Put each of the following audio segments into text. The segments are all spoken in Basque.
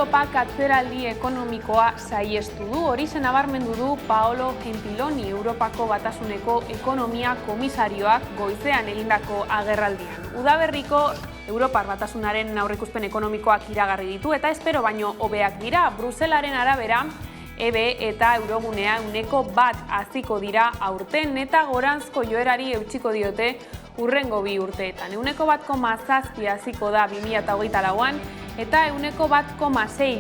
Europak atzeraldi ekonomikoa saihestu du, hori nabarmendu du Paolo Gentiloni, Europako Batasuneko ekonomia komisarioak goizean egindako agerraldian. Udaberriko Europar Batasunaren aurreikuspen ekonomikoak iragarri ditu eta espero baino hobeak dira. Bruselaren arabera, EBE eta Eurogunea 1% haziko dira aurten eta goranzko joerari eutsiko diote hurrengo 2 urteetan. 1,7 haziko da 2024an eta 1,6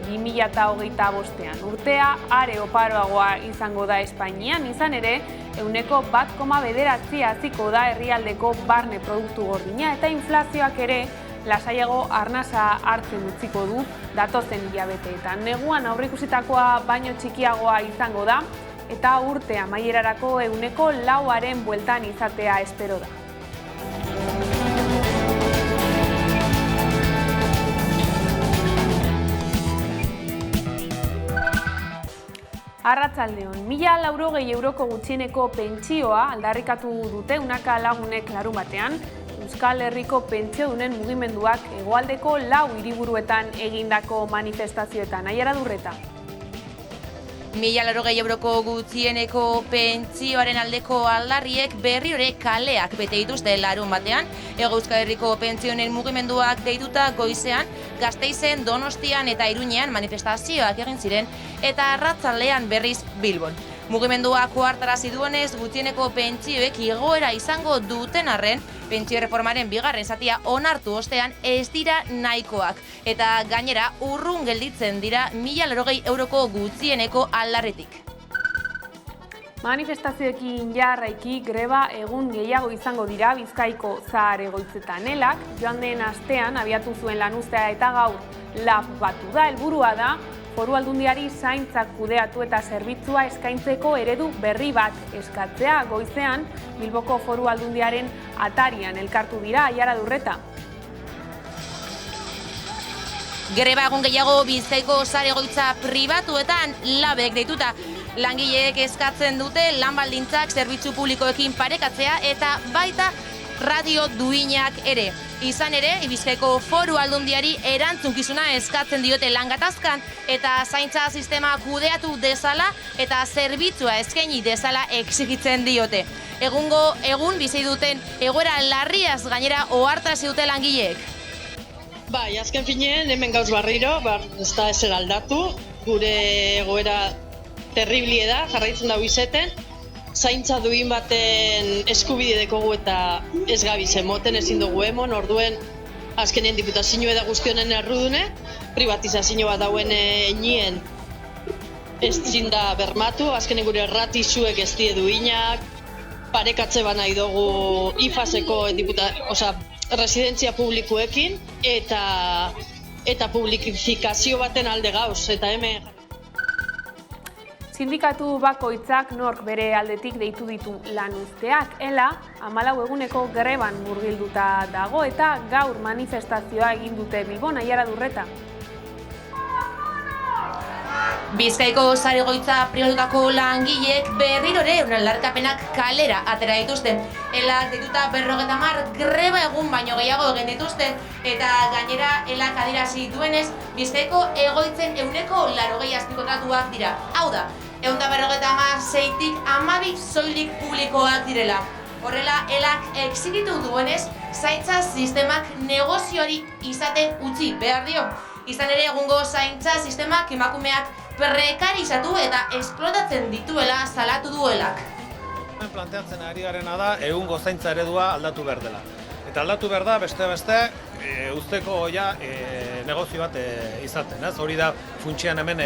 2025an. Urtea are oparoagoa izango da Espainian, izan ere 1,9 haziko da herrialdeko barne produktu gordina eta inflazioak ere lasaiago arnasa hartzen utziko du datozen hilabeteetan. Neguan aurreikusitakoa baino txikiagoa izango da eta urte amaierarako 4% bueltan izatea espero da. Arratsaldeon, 1.080 euroko gutxieneko pentsioa aldarrikatu dute Unaka lagunek larunbatean. Euskal Herriko pentsiodunen mugimenduak hegoaldeko 4 hiriburuetan egindako manifestazioetan. Aiara Durreta. 1.080 euroko gutxieneko pentsioaren aldeko aldarriek berriro kaleak bete dituzte larunbatean. Hego Euskal Herriko pentsioen mugimenduak deituta goizean, Gasteizen, Donostian eta Iruñean manifestazioak egin ziren eta arratsaldean berriz Bilbon. Mugimenduak ohartarazi duenez, gutxieneko pentsioek igoera izango duten arren, pentsio reformaren bigarren zatia onartu ostean ez dira nahikoak. Eta gainera, urrun gelditzen dira 1.080 euroko gutxieneko aldarretik. Manifestazioekin jarraiki greba egun gehiago izango dira Bizkaiko zahar egoitzetan. Elak, joan den astean abiatu zuen lanuztea eta gaur lab batu da, helburua da, Foru Aldundiari zaintzak kudeatu eta zerbitzua eskaintzeko eredu berri bat eskatzea. Goizean, Bilboko Foru Aldundiaren atarian elkartu dira. Aiara Durreta. Greba egun gehiago Bizkaiko zahar egoitza pribatuetan labek deituta. Langileek eskatzen dute lan baldintzak zerbitzu publikoekin parekatzea eta baita radio duinak ere. Izan ere, Bizkaiko Foru Aldundiari erantzunkizuna eskatzen diote lan gatazkan eta zaintza sistema kudeatu dezala eta zerbitzua eskaini dezala exigitzen diote. Egun bizi duten egoera larriaz gainera ohartarazi dute langileek. Bai, azken finean hemen gauz barriro, ez da ezer aldatu, gure egoera terriblie da, jarraitzen dago izeten. Zaintza duin baten eskubide dekogu eta ez gabiz emoten, ezin dugu emon, orduen azkenen diputazio da guztionen errudune, privatizazio bat dauen enien ez zinda bermatu, azkenen gure erratizuek ez die duinak, parekatze ba nahi dugu IFASeko residentzia publikoekin eta publifikazio baten alde gauz, eta hemen Sindikatu bakoitzak nork bere aldetik deitu ditu lanuzteak. Ela, 14 eguneko greban murgilduta dago eta gaur manifestazioa egin dute Bilbon. Aiara Durreta. Bizkaiko zahar egoitza pribatutako langileek berrirore aldarrikapenak kalera atera dituzten. Elak deituta 50 greba egun baino gehiago egin dituzten eta gainera elak adierazi duenez Bizkaiko egoitzen 180 azpikontratuak dira. Hau da, 156tik 12 soilik publikoak direla. Horrela, elak exigitu duenez, zaintza sistemak negozioari izaten utzi behar dio. Izan ere, egungo zaintza sistemak emakumeak prekarizatu eta esplotatzen dituela salatu duelak. Planteatzen ari garena da, egungo zaintza eredua aldatu behar dela. Eta aldatu behar da, beste, usteko negozio bat izaten. Hori da funtsian hemen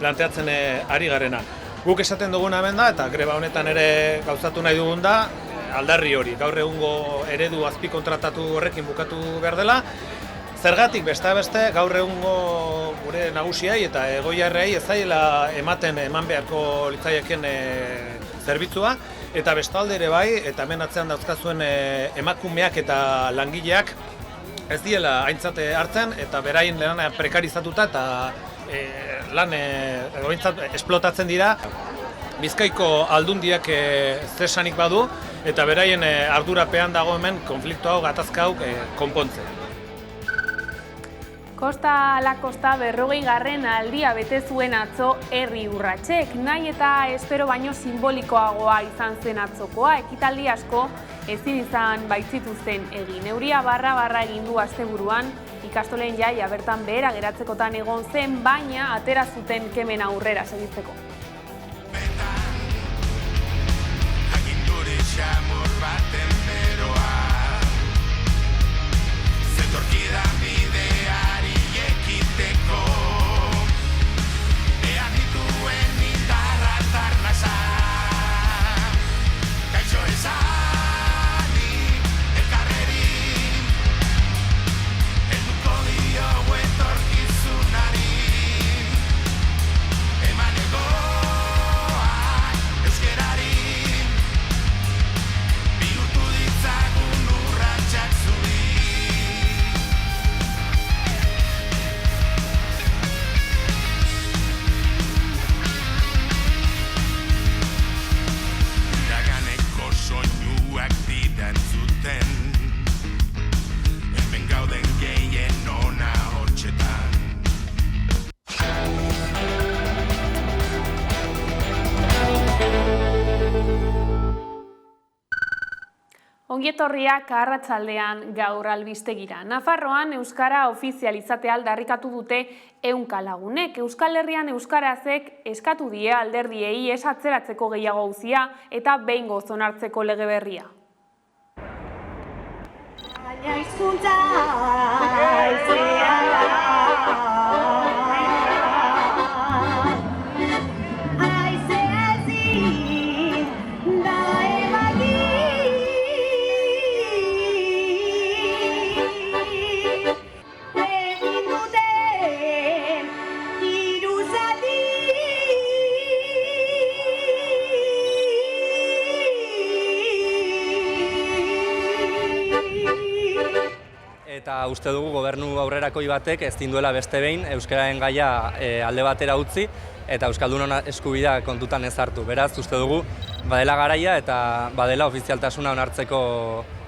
planteatzen ari garena. Guk esaten duguna hemen da, eta greba honetan ere gauzatu nahi dugun da, aldarri hori. Gaur egungo eredu azpikontratatu horrekin bukatu behar dela. Zergatik beste, gaur egungo gure nagusiai eta egoiarrei ez zaiela eman beharko litzaieken zerbitzua. Eta bestalde ere bai, eta hemen atzean dauzkazuen emakumeak eta langileak ez diela aintzate hartzen eta beraien lana prekarizatuta eta lan esplotatzen dira. Bizkaiko aldundiak zesanik badu eta beraien ardurapean dago hemen konflikto hau, gatazka hau konpontzea. Kosta ala kosta 40. aldia bete zuen atzo herri urratsek, nahi eta espero baino simbolikoagoa izan zen atzokoa, ekitaldi asko ezin izan baitzituzten egin. Euria barra egin du asteburuan, ikastolen jaia bertan behera geratzekotan egon zen, baina atera zuten kemen aurrera segitzeko. Ongietorriak arratsaldean gaur albistegira. Nafarroan euskara ofizializatea aldarrikatu dute 100 lagunek. Euskal Herrian euskarazek eskatu die alderdiei ez atzeratzeko gehiago auzia eta behingoz onartzeko lege berria. Eta uste dugu gobernu aurrerakoi batek ezin duela beste behin euskararen gaia alde batera utzi eta euskaldunon eskubidea kontutan ez hartu. Beraz, uste dugu badela garaia eta badela ofizialtasuna onartzeko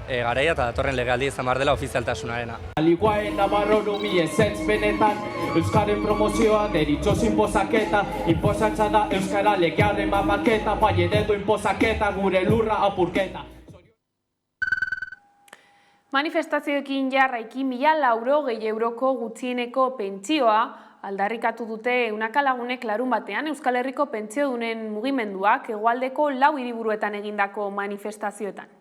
garaia eta datorren legealdi izan behar dela ofizialtasunarena. Aliguaen nabarron umi ezetz benetan, euskaren promozioa deritxoz inpozaketa, inpozatza da euskara legearen mapaketa, bai eredu inpozaketa, gure lurra apurketa. Manifestazioekin jarraiki 1.400 euroko gutxieneko pentsioa aldarrikatu dute 100 lagunek larun batean Euskal Herriko pentsiodunen mugimenduak hegoaldeko 4 hiriburuetan egindako manifestazioetan.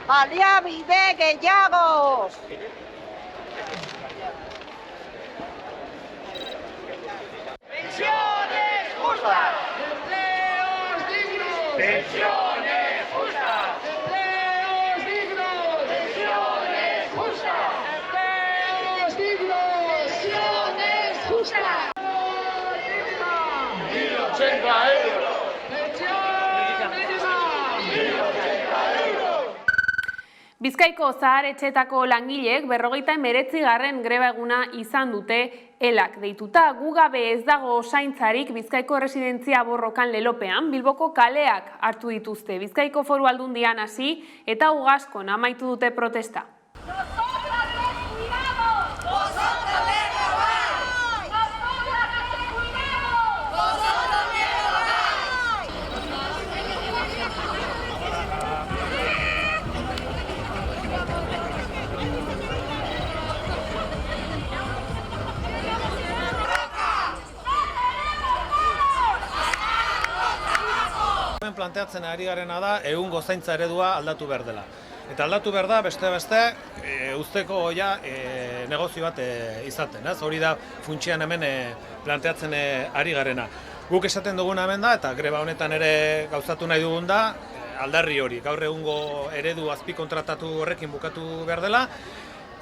Baliabide gehiagoz! Pensiones justas! Empleos dignos! Pensiones justas! Empleos dignos! Pensiones justas! Empleos dignos! Pensiones justas! 1.080 euros! Bizkaiko zahar-etxeetako langileek 59. greba eguna izan dute elak deituta. Gu gabe ez dago zaintzarik Bizkaiko residentzia Borrokan lelopean Bilboko kaleak hartu dituzte. Bizkaiko Foru Aldundian hasi eta Ugaskon amaitu dute protesta. Planteatzen ari garena da egungo zaintza eredua aldatu behar dela. Eta aldatu behar da beste uzteko negozio bat izaten. Hori da funtsian hemen planteatzen ari garena. Guk esaten duguna hemen da eta greba honetan ere gauzatu nahi dugun da aldarri hori. Gaur egungo eredu azpikontratatu horrekin bukatu behar dela.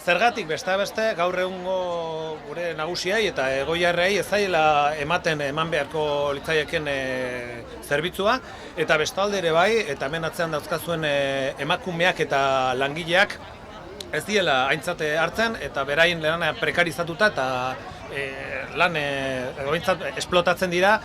Zergatik beste gaur egungo gure nagusiai eta egoiarrei ez zaiela eman beharko litzaieken zerbitzua, eta bestalde ere bai, eta hemen atzean dauzkazuen emakumeak eta langileak ez diela aintzat hartzen, eta beraien lana prekarizatuta eta lan esplotatzen dira.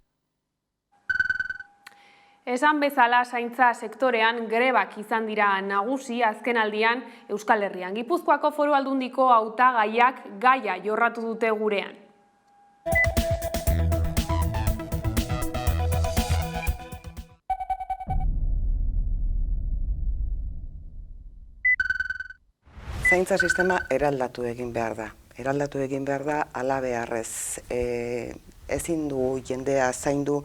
Esan bezala zaintza sektorean grebak izan dira nagusi azkenaldian Euskal Herrian. Gipuzkoako Foru Aldundiko hautagaiak gaia jorratu dute gurean. Zaintza sistema eraldatu egin behar da. Eraldatu egin behar da halabeharrez. Ezin du jendea zaindu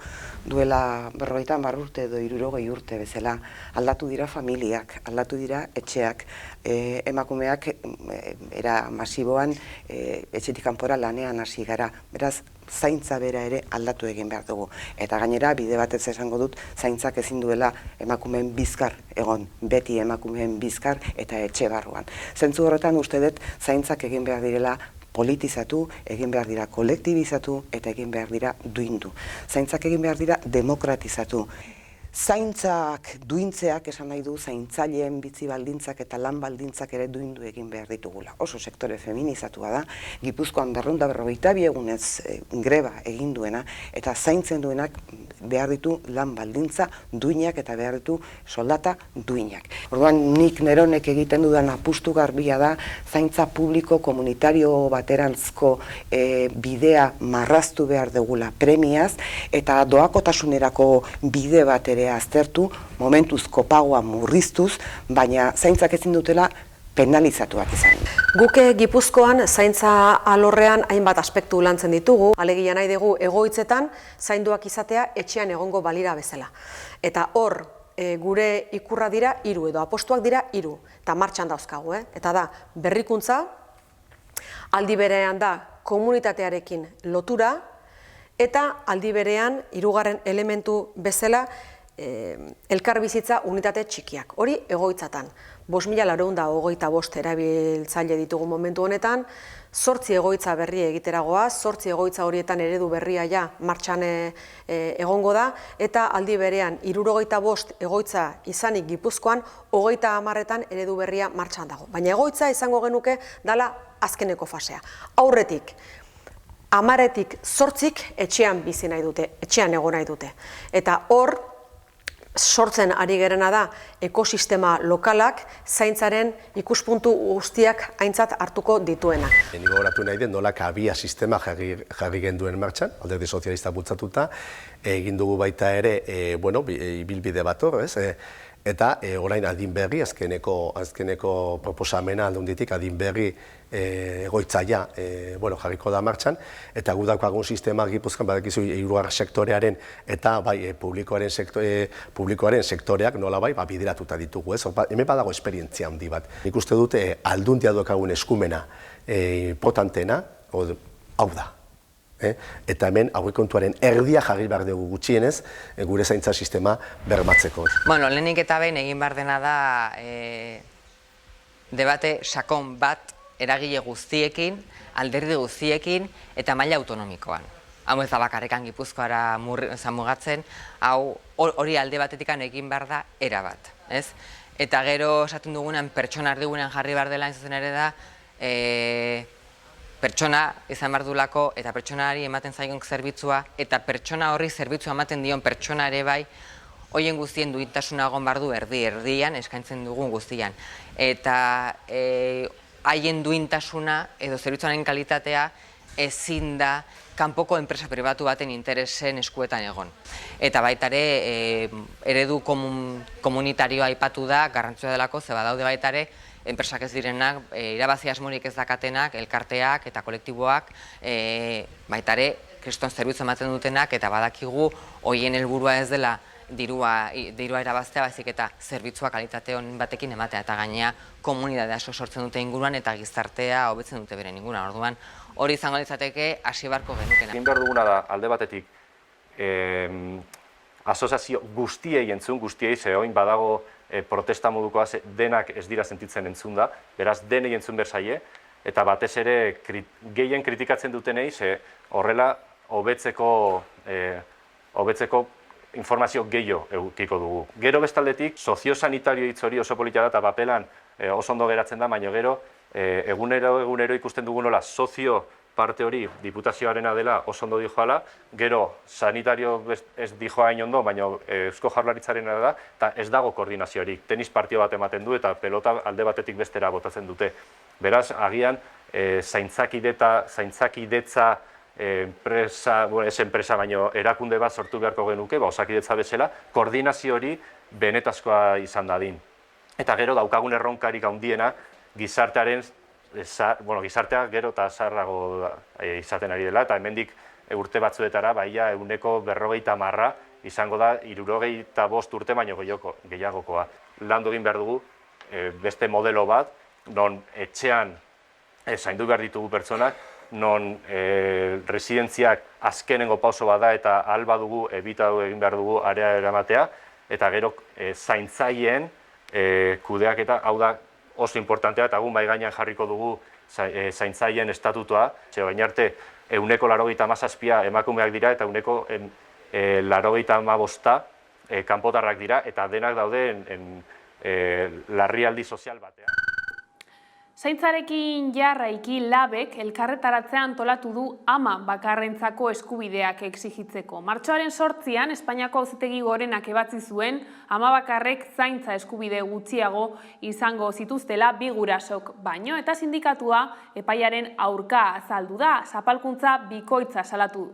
duela 50 urte edo 60 urte bezala. Aldatu dira familiak, aldatu dira etxeak, emakumeak era masiboan etxetik kanpora lanean hasi gara. Beraz, zaintza bera ere aldatu egin behar dugu. Eta gainera, bide batez esango dut, zaintzak ezin duela emakumeen bizkar egon, beti emakumeen bizkar eta etxe barruan. Zentzu horretan uste dut, zaintzak egin behar direla politizatu, egin behar dira kolektibizatu eta egin behar dira duindu. Zaintzak egin behar dira demokratizatu. Zaintzak duintzeak esan nahi du zaintzaileen bizi baldintzak eta lan baldintzak ere duindu egin behar ditugula. Oso sektore feminizatua da, Gipuzkoan 252 egunez greba egin duena eta zaintzen duenak behar ditu lan baldintza duinak eta behar ditu soldata duinak. Orduan nik neronek egiten dudan apustu garbia da zaintza publiko komunitario baterantzko bidea marraztu behar dugula premiaz eta doakotasunerako bide bat ere aztertu, momentuz kopagoa murriztuz, baina zaintzak ezin dutela penalizatuak izan. Guke Gipuzkoan zaintza alorrean hainbat aspektu lantzen ditugu, alegia nahi dugu egoitzetan zainduak izatea etxean egongo balira bezala. Eta hor gure ikurra dira 3 edo apostuak dira 3, eta martxan dauzkagu, eta da berrikuntza, aldi berean da komunitatearekin lotura, eta aldi berean 3. elementu bezala elkarbizitza unitate txikiak. Hori egoitzatan. 5.425 erabiltzaile ditugu momentu honetan, 8 egoitza berri egiteragoa, 8 egoitza horietan eredu berria ja martxan egongo da, eta aldi berean 75 egoitza izanik Gipuzkoan, 30etan eredu berria martxan dago. Baina egoitza izango genuke dala azkeneko fasea. Aurretik, 10etik 8 etxean bizi nahi dute, etxean egon nahi dute. Eta hor, sortzen ari gerena da ekosistema lokalak zaintzaren ikuspuntu guztiak aintzat hartuko dituenak. Nik gogoratu nahi den nola kabia sistema jarri genduen martxan, Alderdi Sozialista bultzatuta, egin dugu baita ere, ibilbide bat hor, eta orain adin berri, azkeneko proposamena aldunditik adin berri egoitzaia jarriko da martxan, eta gu daukagun sistema Gipuzkoan badakizu hirugarren sektorearen eta publikoaren sektoreak nolabait bideratuta ditugu, ez? Hemen badago esperientzia handi bat. Nik uste dute aldundia daukagun eskumena potentena, hau da. Eta hemen aurrekontuaren erdia jarri behar dugu gutxienez gure zaintza sistema bermatzeko. Lehenik eta behin egin behar dena da debate sakon bat eragile guztiekin, alderdi guztiekin eta maila autonomikoan. Hau ez da bakarrekan Gipuzkoara mugatzen, hori alde batetik egin behar da erabat. Eta gero esaten dugunean pertsona erdigunean jarri behar dela zuzen ere da pertsona izan behar duelako eta pertsonari ematen zaion zerbitzua eta pertsona horri zerbitzua ematen dion pertsona ere bai horien guztien duintasuna egon behar du erdian eskaintzen dugun guztian. Eta haien duintasuna edo zerbitzuaren kalitatea ezin da kanpoko enpresa pribatu baten interesen eskuetan egon. Eta baita ere eredu komunitarioa aipatu da, garrantzua delako, ze badaude baita ere enpresak ez direnak, irabazi asmorik ez dakatenak, elkarteak eta kolektiboak, baita ere kriston zerbitzu ematen dutenak, eta badakigu horien helburua ez dela dirua irabaztea, baizik eta zerbitzua kalitate hon batekin ematea, eta gainea komunitatea asko sortzen dute inguruan eta gizartea hobetzen dute beren inguruan. Orduan, hori izango litzateke hasi beharko genukena. Egin behar duguna da alde batetik asoziazio guztiei entzun, guztiei, ze oin badago protesta modukoa denak ez dira sentitzen entzun da, beraz denei entzun behar zaie, eta batez ere gehien kritikatzen dutenei, horrela hobetzeko informazio gehiago edukiko dugu. Gero bestaldetik, soziosanitario hitz hori oso politia da eta papelan oso ondo geratzen da, baina gero egunero ikusten dugu nola sozio parte hori diputazioarena dela oso ondo dijoala, gero sanitario ez dijoa hain ondo, baina Eusko Jaurlaritzarena da, eta ez dago koordinaziorik. Tenis partio bat ematen du eta pelota alde batetik bestera botatzen dute. Beraz, agian zaintzakidetza enpresa, ez enpresa, baino erakunde bat sortu beharko genuke, osakidetza bezala, koordinazio hori benetazkoa izan dadin. Eta gero daukagun erronkarik handiena gizartearen, gizartea gero eta zaharrago izaten ari dela, eta hemendik urte batzuetara, baia 50% izango da 65 urte baino gehiagokoa. Landu egin behar dugu beste modelo bat, non etxean zaindu behar ditugu pertsonak, non residentziak azkenengo pauso bada eta alba dugu, ebitatu egin behar dugu area eramatea, eta gero zaintzaileen kudeaketa, hau da oso importantea, eta egun bai gainean jarriko dugu zaintzaileen estatutua, baina arte 97% emakumeak dira eta 95% kanpotarrak dira, eta denak daude larrialdi sozial batean. Zaintzarekin jarraiki labek elkarretaratzean antolatu du ama bakarrentzako eskubideak exigitzeko. Martxoaren 8an Espainiako Auzitegi Gorenak ebatzi zuen ama bakarrek zaintza eskubide gutxiago izango zituztela bi gurasok baino, eta sindikatua epaiaren aurka azaldu da, zapalkuntza bikoitza salatu du.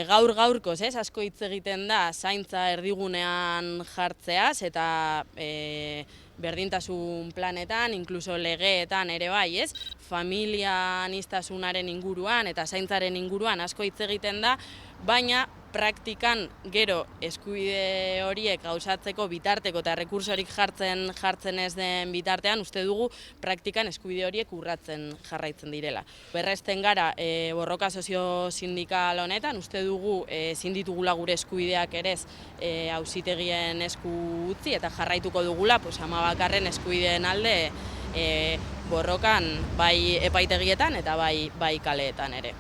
Gaur-gaurkoz, asko hitz egiten da zaintza erdigunean jartzeaz eta berdintasun planetan, inkluso legeetan ere bai, familia aniztasunaren inguruan eta zaintzaren inguruan asko hitz egiten da, baina praktikan gero eskubide horiek gauzatzeko bitarteko eta rekursorik jartzen ez den bitartean, uste dugu praktikan eskubide horiek urratzen jarraitzen direla. Berresten gara borroka sozio-sindikal honetan, uste dugu ezin ditugula gure eskubideak ere auzitegien esku utzi eta jarraituko dugula ama bakarren eskubideen alde borrokan bai epaitegietan eta bai kaleetan ere.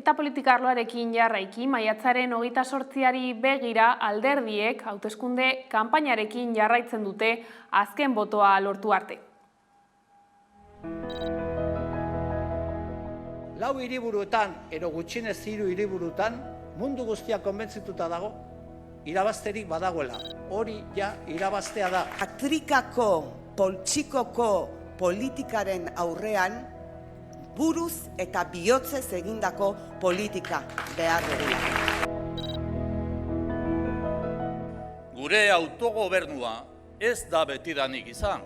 Eta politika arloarekin jarraiki, maiatzaren 28ari begira alderdiek hauteskunde kanpainarekin jarraitzen dute azken botoa lortu arte. 4 hiriburuetan, ero gutxienez 3 hiriburuetan, mundu guztia konbentzituta dago, irabazterik badagoela. Hori ja irabaztea da. Atrikako, poltsikoko politikaren aurrean, buruz eta bihotzez egindako politika behar dugula. Gure autogobernua ez da betidanik izan,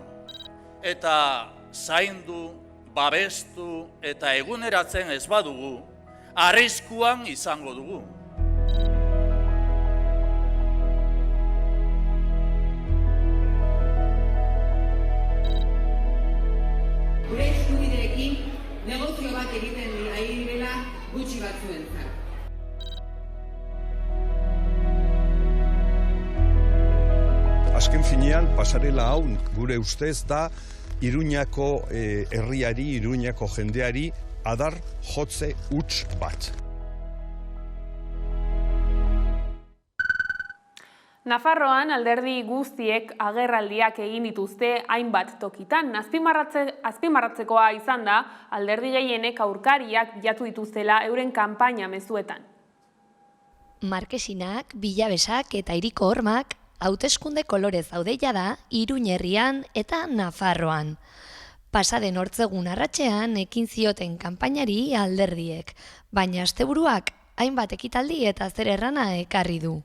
eta zaindu, babestu eta eguneratzen ez badugu, arriskuan izango dugu. Gure eskubideekin negozio bat egiten ari direla gutxi batzuentzat. Azken finean, pasarela hau gure ustez da Iruñako herriari, Iruñako jendeari adar jotze huts bat. Nafarroan alderdi guztiek agerraldiak egin dituzte hainbat tokitan. Azpimarratzekoa izan da alderdi gehienek aurkariak bilatu dituztela euren kanpaina mezuetan. Markesinak, Bilabesak eta Hiriko Hormak hauteskunde kolorez daude jada Iruñerrian eta Nafarroan. Pasaden hortzegun arratsean ekin zioten kanpainari alderdiek, baina asteburuak hainbat ekitaldi eta zer errana ekarri du.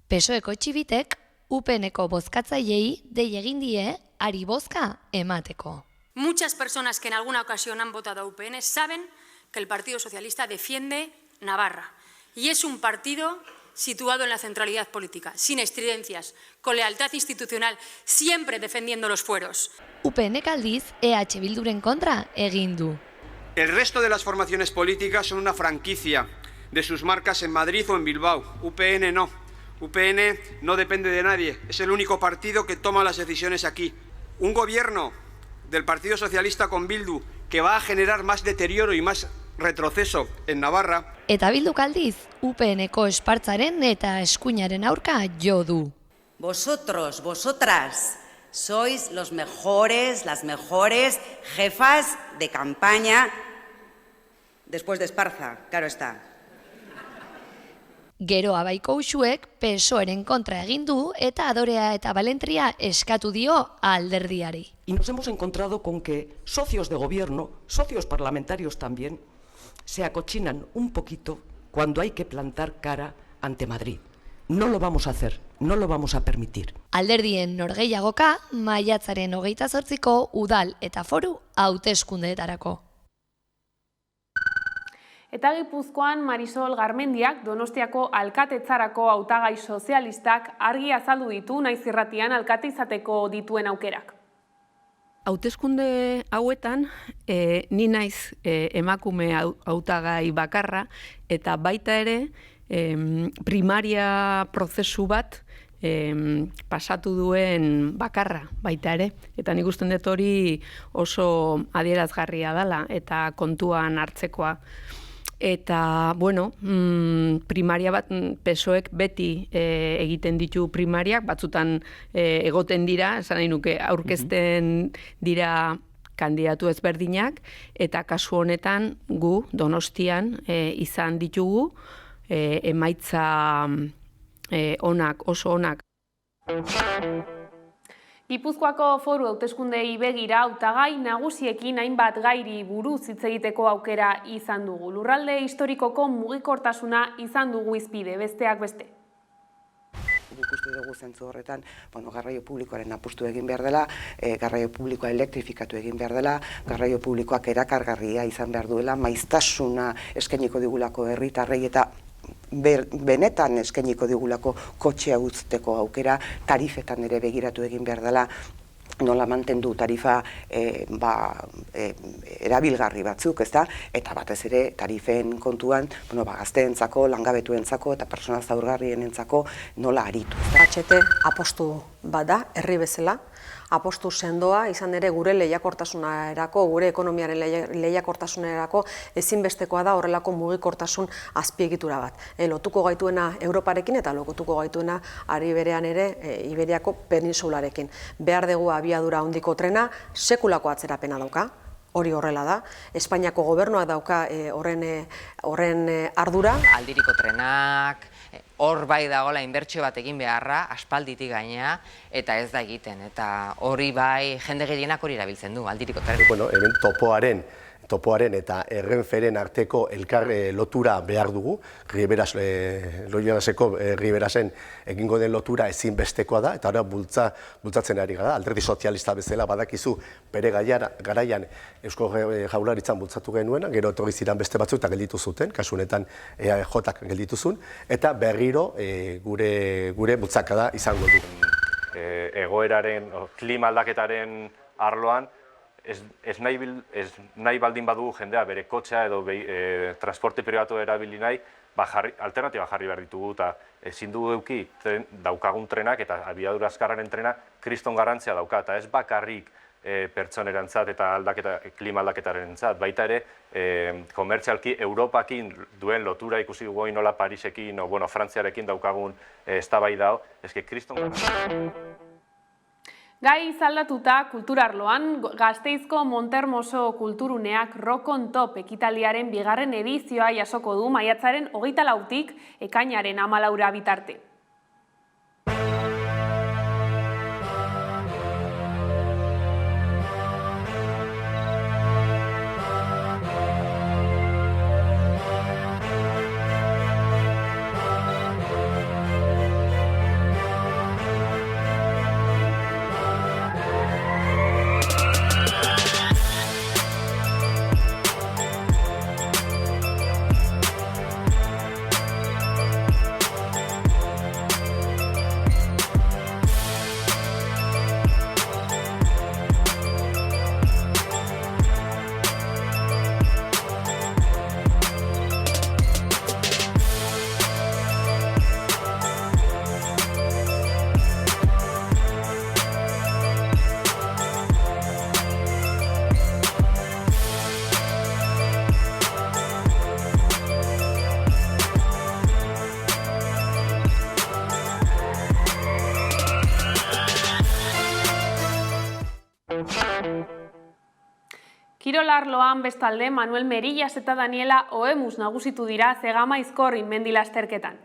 PSOEko txibitek UPNeko bozkatzaileei dei egin die ari bozka emateko. Muchas personas que en alguna ocasión han votado a UPN saben que el Partido Socialista defiende Navarra y es un partido situado en la centralidad política, sin estridencias, con lealtad institucional, siempre defendiendo los fueros. UPNek aldiz EH Bilduren kontra egin du. El resto de las formaciones políticas son una franquicia de sus marcas en Madrid o en Bilbao. UPN no. UPN no depende de nadie. Es el único partido que toma las decisiones aquí. Un gobierno del Partido Socialista con Bildu que va a generar más deterioro y más retroceso en Navarra. Eta Bilduk aldiz UPNeko espartzaren eta eskuinaren aurka jo du. Vosotros, vosotras, sois los mejores, las mejores jefas de campaña después de Esparza, claro está. Gero Abaiko Uxuek PSOEren kontra egin du eta adorea eta balentria eskatu dio alderdiari. Y nos hemos encontrado con que socios de gobierno, socios parlamentarios también, se acochinan un poquito cuando hay que plantar cara ante Madrid. No lo vamos a hacer, no lo vamos a permitir. Alderdien norgehiagoka maiatzaren 28ko udal eta foru hauteskundeetarako. Eta Gipuzkoan Marisol Garmendiak Donostiako alkatetzarako hautagai sozialistak argi azaldu ditu naiz irratian alkate izateko dituen aukerak. Hauteskunde hauetan, ni naiz emakume hautagai bakarra eta baita ere primaria prozesu bat pasatu duen bakarra baita ere. Eta nik usten dut hori oso adierazgarria dela eta kontuan hartzekoa. Eta, bueno, primaria bat, PSOEk beti egiten ditu primariak, batzutan egoten dira, esan nahi nuke aurkezten dira kandidatu ezberdinak, eta kasu honetan gu, Donostian, izan ditugu, emaitza onak, oso onak. Gipuzkoako foru hauteskundei begira hautagai nagusiekin hainbat gairi buruz hitz egiteko aukera izan dugu. Lurralde historikoko mugikortasuna izan dugu hizpide, besteak beste. Ikuste dugu zentzu horretan, garraio publikoaren apustu egin behar dela, garraio publikoa elektrifikatu egin behar dela, garraio publikoak erakargarria izan behar duela, maiztasuna eskainiko digulako herritarrei eta benetan eskainiko digulako kotxea uzteko aukera, tarifetan ere begiratu egin behar dela, nola mantendu tarifa erabilgarri batzuk, ezta? Eta batez ere tarifen kontuan, gazteentzako, langabetuentzako eta persona zaurgarrienentzako nola aritu. HT apostu bat da, herri bezala, apostu sendoa, izan ere gure lehiakortasunerako, gure ekonomiaren lehiakortasunerako ezinbestekoa da horrelako mugikortasun azpiegitura bat. Lotuko gaituena Europarekin eta lotuko gaituena ari berean ere Iberiako peninsularekin. Behar dugu abiadura handiko trena, sekulako atzerapena dauka, hori horrela da. Espainiako gobernuak dauka horren ardura. Aldiriko trenak, hor bai dagoela inbertsio bat egin beharra, aspalditik gainea, eta ez da egiten. Eta hori bai jende gehienak hori erabiltzen du, aldiriko trenak. Bueno, hemen topoaren eta Renferen arteko elkar lotura behar dugu. Loioraseko Riberasen egingo den lotura ezinbestekoa da, eta hori bultzatzen ari gara. Alderdi sozialista bezala badakizu bere garaian Eusko Jaurlaritzan bultzatu genuen, gero etorri ziren beste batzuk eta gelditu zuten, kasu honetan EAJak gelditu zuen, eta berriro gure bultzakada izango du. Egoeraren, klima aldaketaren arloan, ez nahi baldin badugu jendea bere kotxea edo transporte pribatu erabili nahi, alternatiba jarri behar ditugu eta ezin dugu eduki daukagun trenak eta abiadura azkarraren trena kriston garrantzia dauka eta ez bakarrik pertsonerantzat eta klima aldaketarentzat, baita ere komertzialki Europakin duen lotura ikusi dugu nola Parisekin o Frantziarekin daukagun eztabaida hau, eske kriston garrantzia. Gai zaldatuta kulturarloan, Gasteizko Montermoso kulturuneak Rock on Top ekitaldiaren 2. edizioa jasoko du maiatzaren 24tik ekainaren 14 bitarte. Kirolarloan bestalde Manuel Merillas eta Daniela Oemus nagusitu dira Zegamaizko mendi lasterketan.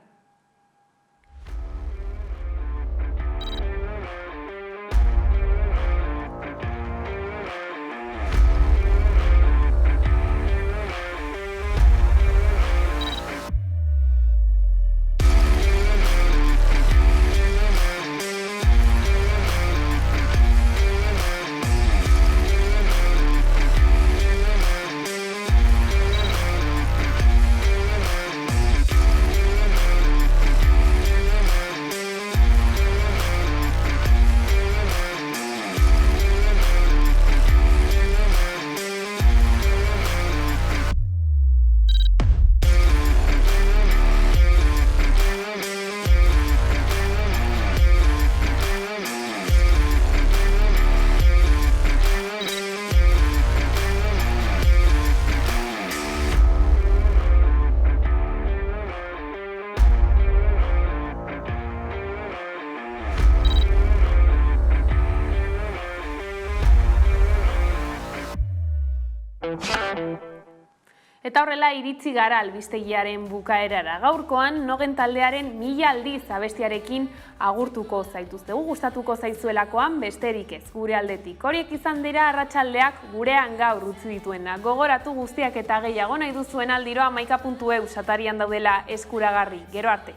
Eta horrela iritsi gara albistegiaren bukaerara. Gaurkoan Nogen taldearen 1000 aldiz abestiarekin agurtuko zaituztegu, gustatuko zaizuelakoan besterik ez gure aldetik. Horiek izan dira arratsaldeak gurean gaur utzi dituena. Gogoratu guztiak eta gehiago nahi duzuen aldiro 11.eu satarian daudela eskuragarri. Gero arte.